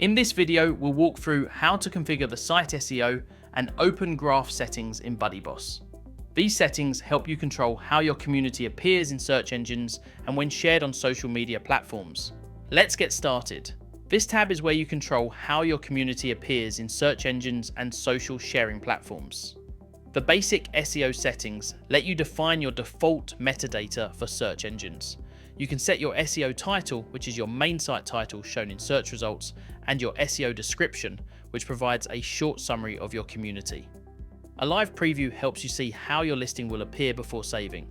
In this video, we'll walk through how to configure the Site SEO and Open Graph settings in BuddyBoss. These settings help you control how your community appears in search engines and when shared on social media platforms. Let's get started. This tab is where you control how your community appears in search engines and social sharing platforms. The basic SEO settings let you define your default metadata for search engines. You can set your SEO title, which is your main site title shown in search results, and your SEO description, which provides a short summary of your community. A live preview helps you see how your listing will appear before saving.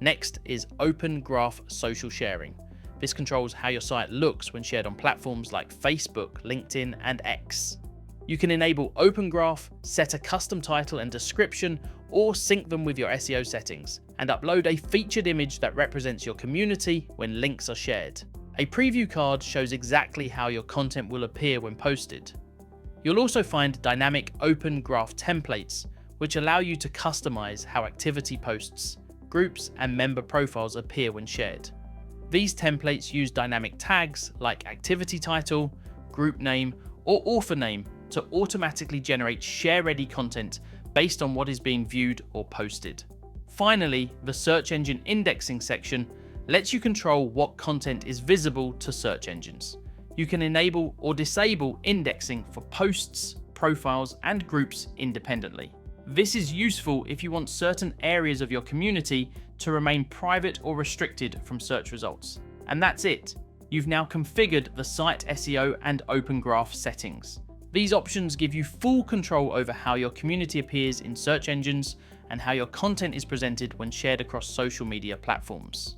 Next is Open Graph social sharing. This controls how your site looks when shared on platforms like Facebook, LinkedIn, and X. You can enable Open Graph, set a custom title and description, or sync them with your SEO settings, and upload a featured image that represents your community when links are shared. A preview card shows exactly how your content will appear when posted. You'll also find dynamic Open Graph templates, which allow you to customize how activity posts, groups, and member profiles appear when shared. These templates use dynamic tags like activity title, group name, or author name to automatically generate share-ready content based on what is being viewed or posted. Finally, the search engine indexing section lets you control what content is visible to search engines. You can enable or disable indexing for posts, profiles, and groups independently. This is useful if you want certain areas of your community to remain private or restricted from search results. And that's it. You've now configured the Site SEO and Open Graph settings. These options give you full control over how your community appears in search engines and how your content is presented when shared across social media platforms.